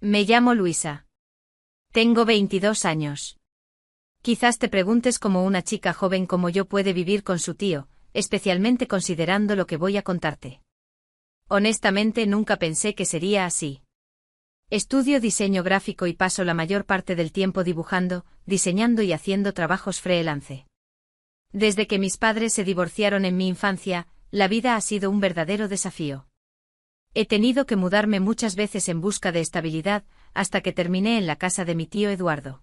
Me llamo Luisa. Tengo 22 años. Quizás te preguntes cómo una chica joven como yo puede vivir con su tío, especialmente considerando lo que voy a contarte. Honestamente nunca pensé que sería así. Estudio diseño gráfico y paso la mayor parte del tiempo dibujando, diseñando y haciendo trabajos freelance. Desde que mis padres se divorciaron en mi infancia, la vida ha sido un verdadero desafío. He tenido que mudarme muchas veces en busca de estabilidad, hasta que terminé en la casa de mi tío Eduardo.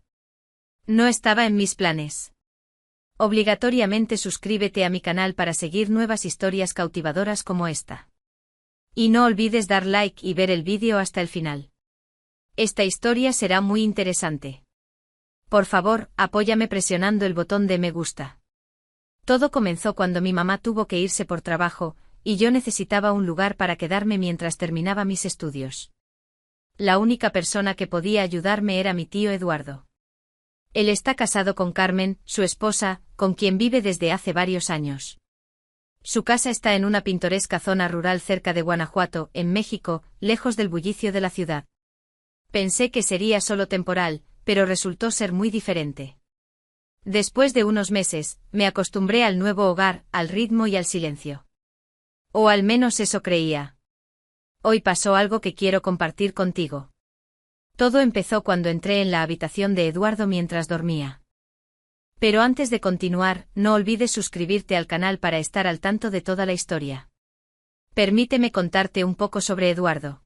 No estaba en mis planes. Obligatoriamente suscríbete a mi canal para seguir nuevas historias cautivadoras como esta. Y no olvides dar like y ver el vídeo hasta el final. Esta historia será muy interesante. Por favor, apóyame presionando el botón de me gusta. Todo comenzó cuando mi mamá tuvo que irse por trabajo, y yo necesitaba un lugar para quedarme mientras terminaba mis estudios. La única persona que podía ayudarme era mi tío Eduardo. Él está casado con Carmen, su esposa, con quien vive desde hace varios años. Su casa está en una pintoresca zona rural cerca de Guanajuato, en México, lejos del bullicio de la ciudad. Pensé que sería solo temporal, pero resultó ser muy diferente. Después de unos meses, me acostumbré al nuevo hogar, al ritmo y al silencio. O al menos eso creía. Hoy pasó algo que quiero compartir contigo. Todo empezó cuando entré en la habitación de Eduardo mientras dormía. Pero antes de continuar, no olvides suscribirte al canal para estar al tanto de toda la historia. Permíteme contarte un poco sobre Eduardo.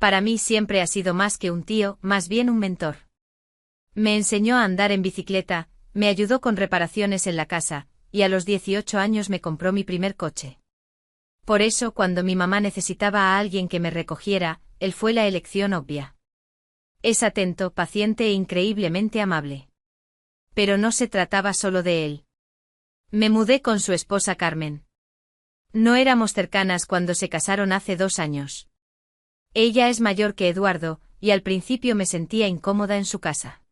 Para mí siempre ha sido más que un tío, más bien un mentor. Me enseñó a andar en bicicleta, me ayudó con reparaciones en la casa, y a los 18 años me compró mi primer coche. Por eso, cuando mi mamá necesitaba a alguien que me recogiera, él fue la elección obvia. Es atento, paciente e increíblemente amable. Pero no se trataba solo de él. Me mudé con su esposa Carmen. No éramos cercanas cuando se casaron hace 2 años. Ella es mayor que Eduardo, y al principio me sentía incómoda en su casa.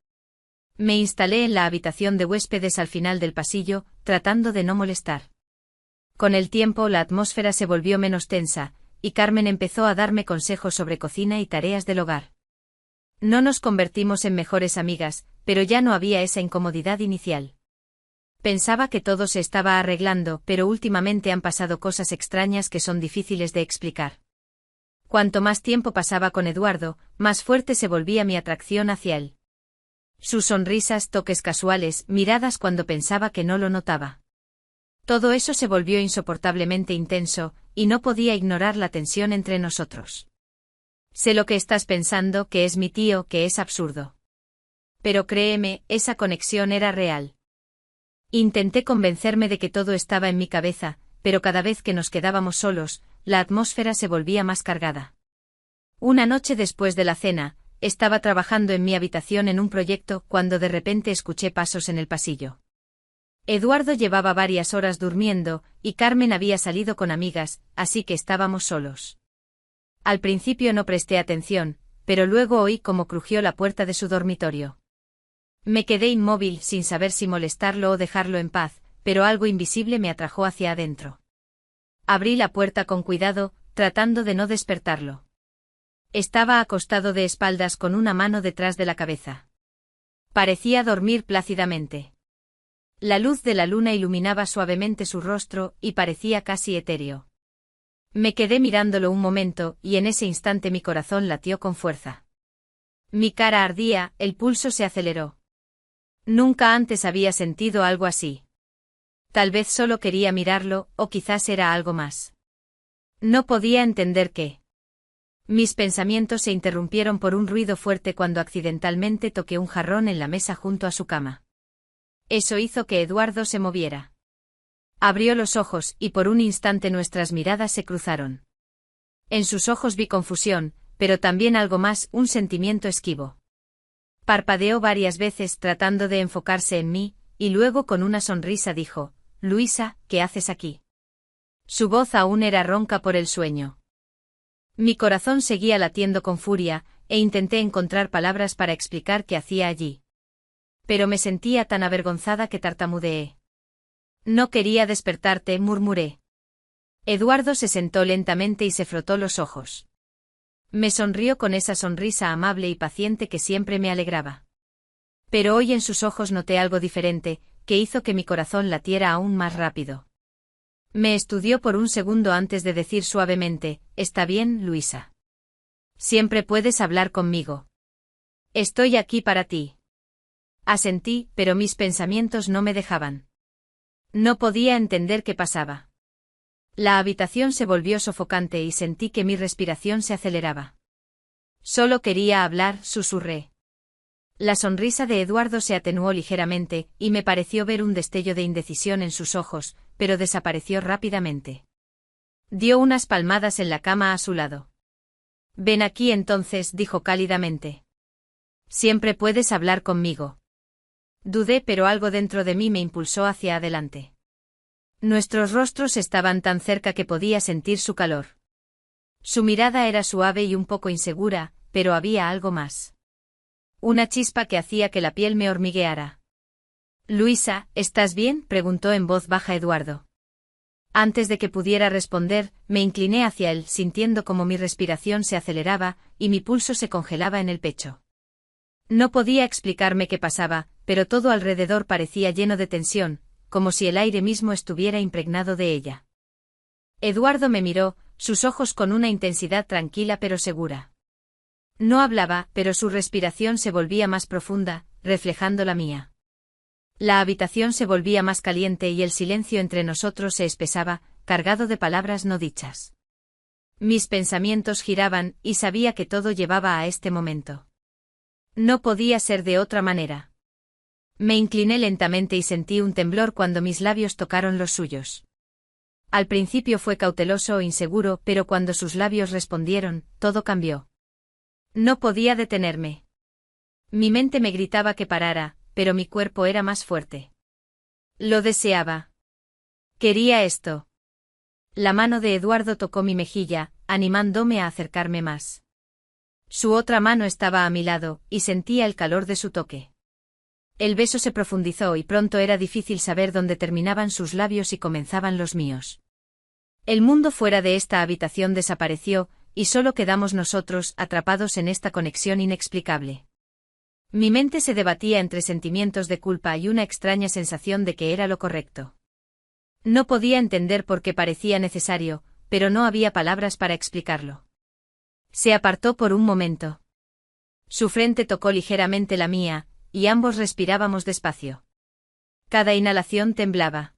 Me instalé en la habitación de huéspedes al final del pasillo, tratando de no molestar. Con el tiempo la atmósfera se volvió menos tensa, y Carmen empezó a darme consejos sobre cocina y tareas del hogar. No nos convertimos en mejores amigas, pero ya no había esa incomodidad inicial. Pensaba que todo se estaba arreglando, pero últimamente han pasado cosas extrañas que son difíciles de explicar. Cuanto más tiempo pasaba con Eduardo, más fuerte se volvía mi atracción hacia él. Sus sonrisas, toques casuales, miradas cuando pensaba que no lo notaba. Todo eso se volvió insoportablemente intenso, y no podía ignorar la tensión entre nosotros. Sé lo que estás pensando, que es mi tío, que es absurdo. Pero créeme, esa conexión era real. Intenté convencerme de que todo estaba en mi cabeza, pero cada vez que nos quedábamos solos, la atmósfera se volvía más cargada. Una noche después de la cena, estaba trabajando en mi habitación en un proyecto cuando de repente escuché pasos en el pasillo. Eduardo llevaba varias horas durmiendo, y Carmen había salido con amigas, así que estábamos solos. Al principio no presté atención, pero luego oí cómo crujió la puerta de su dormitorio. Me quedé inmóvil sin saber si molestarlo o dejarlo en paz, pero algo invisible me atrajo hacia adentro. Abrí la puerta con cuidado, tratando de no despertarlo. Estaba acostado de espaldas con una mano detrás de la cabeza. Parecía dormir plácidamente. La luz de la luna iluminaba suavemente su rostro y parecía casi etéreo. Me quedé mirándolo un momento y en ese instante mi corazón latió con fuerza. Mi cara ardía, el pulso se aceleró. Nunca antes había sentido algo así. Tal vez solo quería mirarlo, o quizás era algo más. No podía entender qué. Mis pensamientos se interrumpieron por un ruido fuerte cuando accidentalmente toqué un jarrón en la mesa junto a su cama. Eso hizo que Eduardo se moviera. Abrió los ojos y por un instante nuestras miradas se cruzaron. En sus ojos vi confusión, pero también algo más, un sentimiento esquivo. Parpadeó varias veces tratando de enfocarse en mí, y luego con una sonrisa dijo: «Luisa, ¿qué haces aquí?». Su voz aún era ronca por el sueño. Mi corazón seguía latiendo con furia, e intenté encontrar palabras para explicar qué hacía allí. Pero me sentía tan avergonzada que tartamudeé. «No quería despertarte», murmuré. Eduardo se sentó lentamente y se frotó los ojos. Me sonrió con esa sonrisa amable y paciente que siempre me alegraba. Pero hoy en sus ojos noté algo diferente, que hizo que mi corazón latiera aún más rápido. Me estudió por un segundo antes de decir suavemente: «Está bien, Luisa. Siempre puedes hablar conmigo. Estoy aquí para ti». Asentí, pero mis pensamientos no me dejaban. No podía entender qué pasaba. La habitación se volvió sofocante y sentí que mi respiración se aceleraba. Solo quería hablar, susurré. La sonrisa de Eduardo se atenuó ligeramente, y me pareció ver un destello de indecisión en sus ojos, pero desapareció rápidamente. Dio unas palmadas en la cama a su lado. «Ven aquí entonces», dijo cálidamente. «Siempre puedes hablar conmigo». Dudé, pero algo dentro de mí me impulsó hacia adelante. Nuestros rostros estaban tan cerca que podía sentir su calor. Su mirada era suave y un poco insegura, pero había algo más. Una chispa que hacía que la piel me hormigueara. «Luisa, ¿estás bien?», preguntó en voz baja Eduardo. Antes de que pudiera responder, me incliné hacia él, sintiendo como mi respiración se aceleraba y mi pulso se congelaba en el pecho. No podía explicarme qué pasaba, pero todo alrededor parecía lleno de tensión, como si el aire mismo estuviera impregnado de ella. Eduardo me miró, sus ojos con una intensidad tranquila pero segura. No hablaba, pero su respiración se volvía más profunda, reflejando la mía. La habitación se volvía más caliente y el silencio entre nosotros se espesaba, cargado de palabras no dichas. Mis pensamientos giraban, y sabía que todo llevaba a este momento. No podía ser de otra manera. Me incliné lentamente y sentí un temblor cuando mis labios tocaron los suyos. Al principio fue cauteloso e inseguro, pero cuando sus labios respondieron, todo cambió. No podía detenerme. Mi mente me gritaba que parara, pero mi cuerpo era más fuerte. Lo deseaba. Quería esto. La mano de Eduardo tocó mi mejilla, animándome a acercarme más. Su otra mano estaba a mi lado, y sentía el calor de su toque. El beso se profundizó y pronto era difícil saber dónde terminaban sus labios y comenzaban los míos. El mundo fuera de esta habitación desapareció, y solo quedamos nosotros, atrapados en esta conexión inexplicable. Mi mente se debatía entre sentimientos de culpa y una extraña sensación de que era lo correcto. No podía entender por qué parecía necesario, pero no había palabras para explicarlo. Se apartó por un momento. Su frente tocó ligeramente la mía, y ambos respirábamos despacio. Cada inhalación temblaba.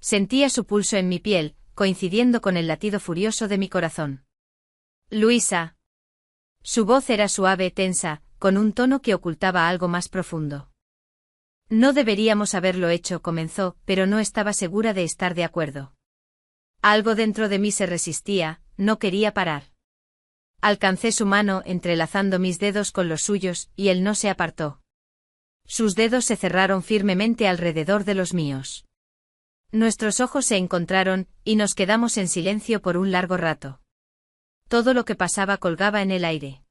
Sentía su pulso en mi piel, coincidiendo con el latido furioso de mi corazón. «Luisa». Su voz era suave, tensa, con un tono que ocultaba algo más profundo. «No deberíamos haberlo hecho», comenzó, pero no estaba segura de estar de acuerdo. Algo dentro de mí se resistía, no quería parar. Alcancé su mano, entrelazando mis dedos con los suyos, y él no se apartó. Sus dedos se cerraron firmemente alrededor de los míos. Nuestros ojos se encontraron, y nos quedamos en silencio por un largo rato. Todo lo que pasaba colgaba en el aire.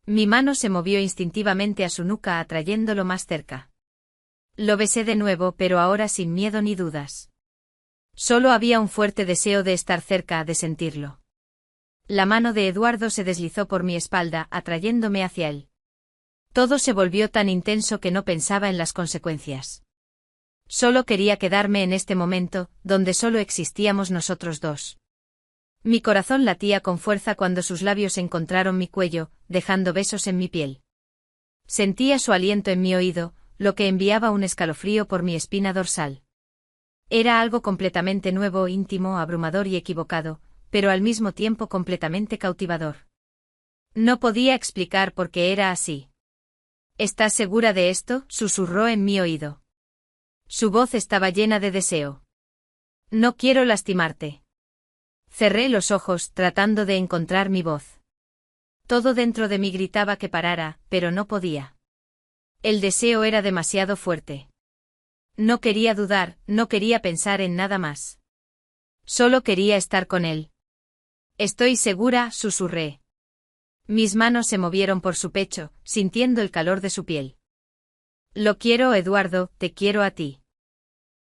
Mi mano se movió instintivamente a su nuca, atrayéndolo más cerca. Lo besé de nuevo, pero ahora sin miedo ni dudas. Solo había un fuerte deseo de estar cerca, de sentirlo. La mano de Eduardo se deslizó por mi espalda, atrayéndome hacia él. Todo se volvió tan intenso que no pensaba en las consecuencias. Solo quería quedarme en este momento, donde solo existíamos nosotros dos. Mi corazón latía con fuerza cuando sus labios encontraron mi cuello, dejando besos en mi piel. Sentía su aliento en mi oído, lo que enviaba un escalofrío por mi espina dorsal. Era algo completamente nuevo, íntimo, abrumador y equivocado, pero al mismo tiempo completamente cautivador. No podía explicar por qué era así. «¿Estás segura de esto?», susurró en mi oído. Su voz estaba llena de deseo. «No quiero lastimarte». Cerré los ojos, tratando de encontrar mi voz. Todo dentro de mí gritaba que parara, pero no podía. El deseo era demasiado fuerte. No quería dudar, no quería pensar en nada más. Solo quería estar con él. «Estoy segura», susurré. Mis manos se movieron por su pecho, sintiendo el calor de su piel. «Lo quiero, Eduardo, te quiero a ti».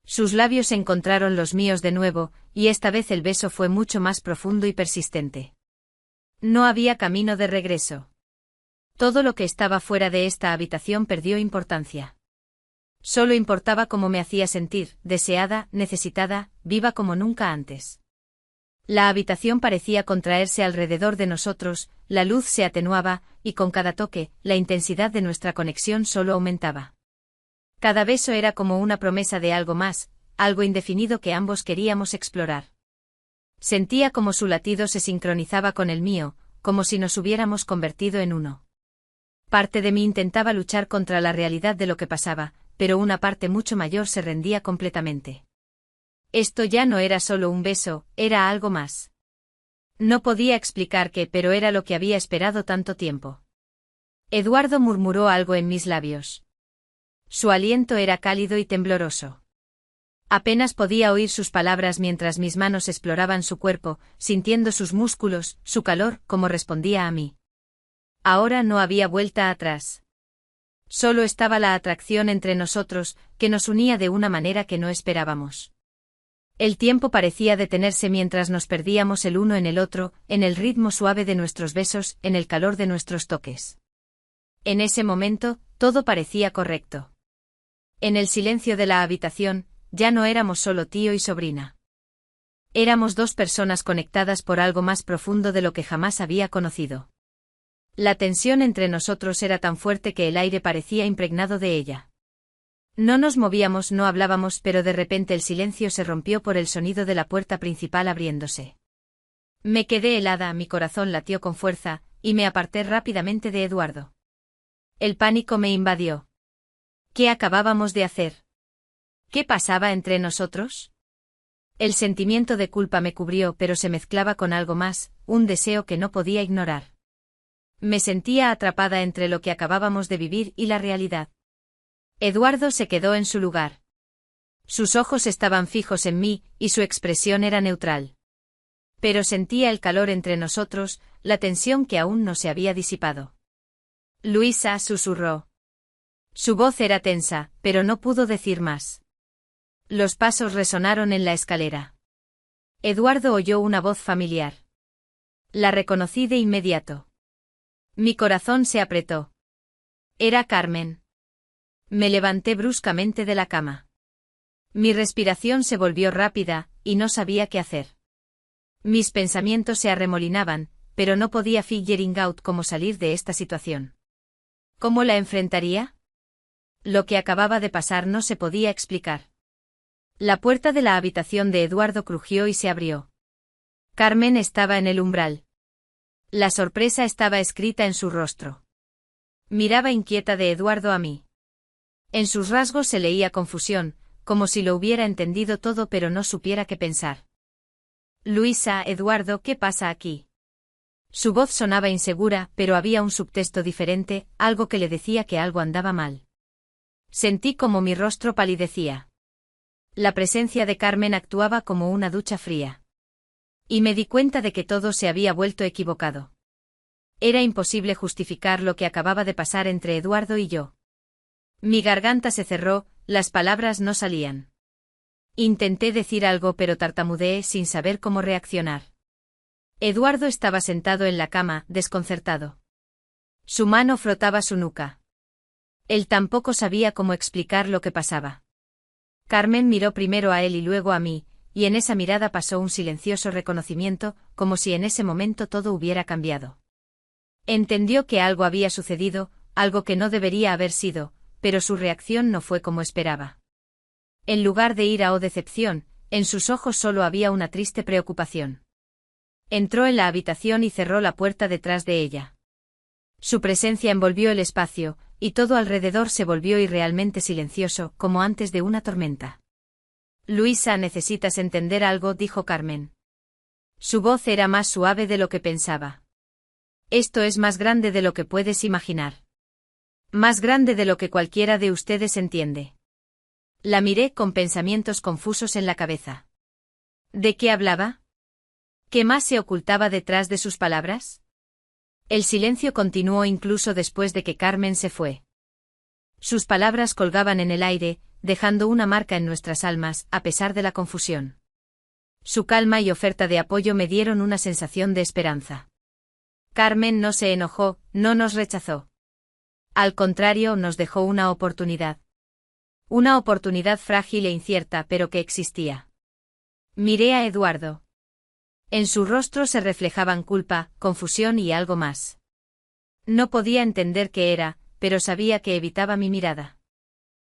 Sus labios encontraron los míos de nuevo, y esta vez el beso fue mucho más profundo y persistente. No había camino de regreso. Todo lo que estaba fuera de esta habitación perdió importancia. Solo importaba cómo me hacía sentir, deseada, necesitada, viva como nunca antes. La habitación parecía contraerse alrededor de nosotros, la luz se atenuaba, y con cada toque, la intensidad de nuestra conexión solo aumentaba. Cada beso era como una promesa de algo más, algo indefinido que ambos queríamos explorar. Sentía como su latido se sincronizaba con el mío, como si nos hubiéramos convertido en uno. Parte de mí intentaba luchar contra la realidad de lo que pasaba, pero una parte mucho mayor se rendía completamente. Esto ya no era solo un beso, era algo más. No podía explicar qué, pero era lo que había esperado tanto tiempo. Eduardo murmuró algo en mis labios. Su aliento era cálido y tembloroso. Apenas podía oír sus palabras mientras mis manos exploraban su cuerpo, sintiendo sus músculos, su calor, como respondía a mí. Ahora no había vuelta atrás. Solo estaba la atracción entre nosotros, que nos unía de una manera que no esperábamos. El tiempo parecía detenerse mientras nos perdíamos el uno en el otro, en el ritmo suave de nuestros besos, en el calor de nuestros toques. En ese momento, todo parecía correcto. En el silencio de la habitación, ya no éramos solo tío y sobrina. Éramos dos personas conectadas por algo más profundo de lo que jamás había conocido. La tensión entre nosotros era tan fuerte que el aire parecía impregnado de ella. No nos movíamos, no hablábamos, pero de repente el silencio se rompió por el sonido de la puerta principal abriéndose. Me quedé helada, mi corazón latió con fuerza, y me aparté rápidamente de Eduardo. El pánico me invadió. ¿Qué acabábamos de hacer? ¿Qué pasaba entre nosotros? El sentimiento de culpa me cubrió, pero se mezclaba con algo más, un deseo que no podía ignorar. Me sentía atrapada entre lo que acabábamos de vivir y la realidad. Eduardo se quedó en su lugar. Sus ojos estaban fijos en mí, y su expresión era neutral. Pero sentía el calor entre nosotros, la tensión que aún no se había disipado. Luisa susurró. Su voz era tensa, pero no pudo decir más. Los pasos resonaron en la escalera. Eduardo oyó una voz familiar. La reconocí de inmediato. Mi corazón se apretó. Era Carmen. Me levanté bruscamente de la cama. Mi respiración se volvió rápida, y no sabía qué hacer. Mis pensamientos se arremolinaban, pero no podía figuring out cómo salir de esta situación. ¿Cómo la enfrentaría? Lo que acababa de pasar no se podía explicar. La puerta de la habitación de Eduardo crujió y se abrió. Carmen estaba en el umbral. La sorpresa estaba escrita en su rostro. Miraba inquieta de Eduardo a mí. En sus rasgos se leía confusión, como si lo hubiera entendido todo pero no supiera qué pensar. Luisa, Eduardo, ¿qué pasa aquí? Su voz sonaba insegura, pero había un subtexto diferente, algo que le decía que algo andaba mal. Sentí como mi rostro palidecía. La presencia de Carmen actuaba como una ducha fría. Y me di cuenta de que todo se había vuelto equivocado. Era imposible justificar lo que acababa de pasar entre Eduardo y yo. Mi garganta se cerró, las palabras no salían. Intenté decir algo pero tartamudeé sin saber cómo reaccionar. Eduardo estaba sentado en la cama, desconcertado. Su mano frotaba su nuca. Él tampoco sabía cómo explicar lo que pasaba. Carmen miró primero a él y luego a mí, y en esa mirada pasó un silencioso reconocimiento, como si en ese momento todo hubiera cambiado. Entendió que algo había sucedido, algo que no debería haber sido, pero su reacción no fue como esperaba. En lugar de ira o decepción, en sus ojos solo había una triste preocupación. Entró en la habitación y cerró la puerta detrás de ella. Su presencia envolvió el espacio, y todo alrededor se volvió irrealmente silencioso, como antes de una tormenta. Luisa, necesitas entender algo, dijo Carmen. Su voz era más suave de lo que pensaba. Esto es más grande de lo que puedes imaginar. Más grande de lo que cualquiera de ustedes entiende. La miré con pensamientos confusos en la cabeza. ¿De qué hablaba? ¿Qué más se ocultaba detrás de sus palabras? El silencio continuó incluso después de que Carmen se fue. Sus palabras colgaban en el aire, dejando una marca en nuestras almas, a pesar de la confusión. Su calma y oferta de apoyo me dieron una sensación de esperanza. Carmen no se enojó, no nos rechazó. Al contrario, nos dejó una oportunidad. Una oportunidad frágil e incierta, pero que existía. Miré a Eduardo. En su rostro se reflejaban culpa, confusión y algo más. No podía entender qué era, pero sabía que evitaba mi mirada.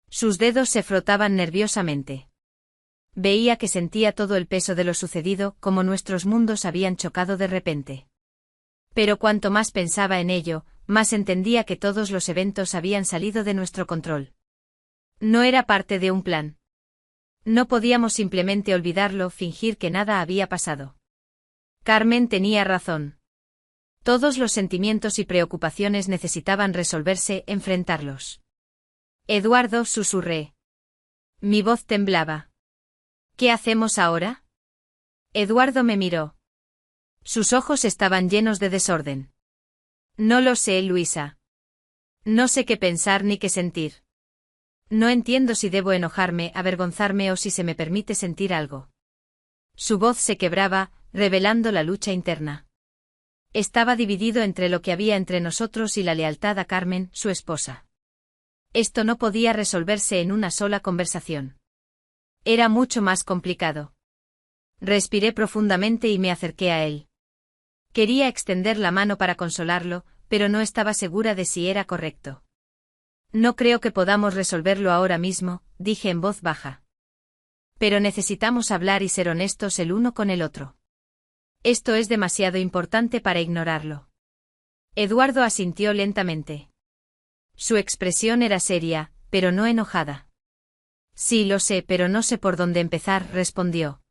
Sus dedos se frotaban nerviosamente. Veía que sentía todo el peso de lo sucedido, como nuestros mundos habían chocado de repente. Pero cuanto más pensaba en ello, más entendía que todos los eventos habían salido de nuestro control. No era parte de un plan. No podíamos simplemente olvidarlo, fingir que nada había pasado. Carmen tenía razón. Todos los sentimientos y preocupaciones necesitaban resolverse, enfrentarlos. Eduardo, susurré. Mi voz temblaba. ¿Qué hacemos ahora? Eduardo me miró. Sus ojos estaban llenos de desorden. No lo sé, Luisa. No sé qué pensar ni qué sentir. No entiendo si debo enojarme, avergonzarme o si se me permite sentir algo. Su voz se quebraba, revelando la lucha interna. Estaba dividido entre lo que había entre nosotros y la lealtad a Carmen, su esposa. Esto no podía resolverse en una sola conversación. Era mucho más complicado. Respiré profundamente y me acerqué a él. Quería extender la mano para consolarlo, pero no estaba segura de si era correcto. No creo que podamos resolverlo ahora mismo, dije en voz baja. Pero necesitamos hablar y ser honestos el uno con el otro. Esto es demasiado importante para ignorarlo. Eduardo asintió lentamente. Su expresión era seria, pero no enojada. Sí, lo sé, pero no sé por dónde empezar, respondió.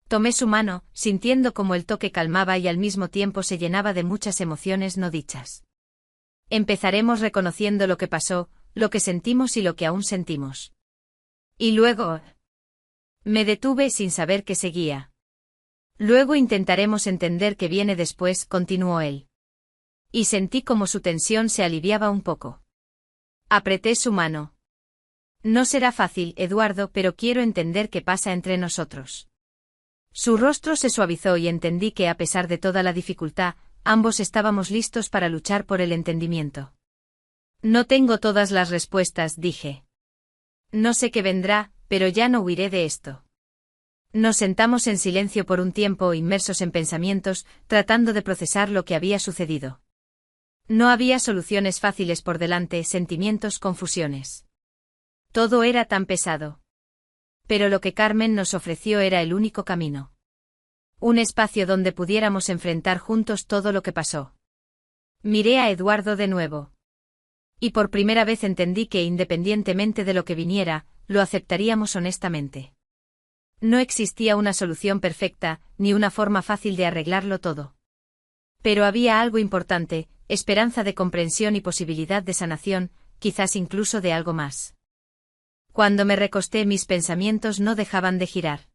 Tomé su mano, sintiendo cómo el toque calmaba y al mismo tiempo se llenaba de muchas emociones no dichas. Empezaremos reconociendo lo que pasó, lo que sentimos y lo que aún sentimos. Y luego... Me detuve sin saber qué seguía. Luego intentaremos entender qué viene después, continuó él. Y sentí como su tensión se aliviaba un poco. Apreté su mano. No será fácil, Eduardo, pero quiero entender qué pasa entre nosotros. Su rostro se suavizó y entendí que a pesar de toda la dificultad, ambos estábamos listos para luchar por el entendimiento. No tengo todas las respuestas, dije. No sé qué vendrá, pero ya no huiré de esto. Nos sentamos en silencio por un tiempo, inmersos en pensamientos, tratando de procesar lo que había sucedido. No había soluciones fáciles por delante, sentimientos, confusiones. Todo era tan pesado. Pero lo que Carmen nos ofreció era el único camino. Un espacio donde pudiéramos enfrentar juntos todo lo que pasó. Miré a Eduardo de nuevo. Y por primera vez entendí que independientemente de lo que viniera, lo aceptaríamos honestamente. No existía una solución perfecta, ni una forma fácil de arreglarlo todo. Pero había algo importante, esperanza de comprensión y posibilidad de sanación, quizás incluso de algo más. Cuando me recosté, mis pensamientos no dejaban de girar.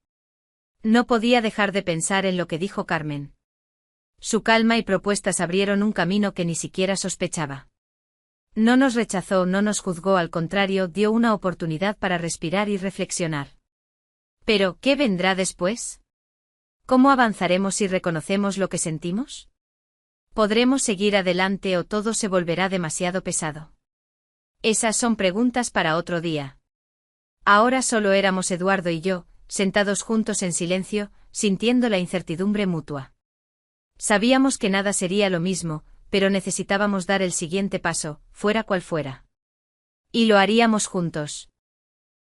No podía dejar de pensar en lo que dijo Carmen. Su calma y propuestas abrieron un camino que ni siquiera sospechaba. No nos rechazó, no nos juzgó, al contrario, dio una oportunidad para respirar y reflexionar. Pero, ¿qué vendrá después? ¿Cómo avanzaremos si reconocemos lo que sentimos? ¿Podremos seguir adelante o todo se volverá demasiado pesado? Esas son preguntas para otro día. Ahora solo éramos Eduardo y yo, sentados juntos en silencio, sintiendo la incertidumbre mutua. Sabíamos que nada sería lo mismo, pero necesitábamos dar el siguiente paso, fuera cual fuera. Y lo haríamos juntos.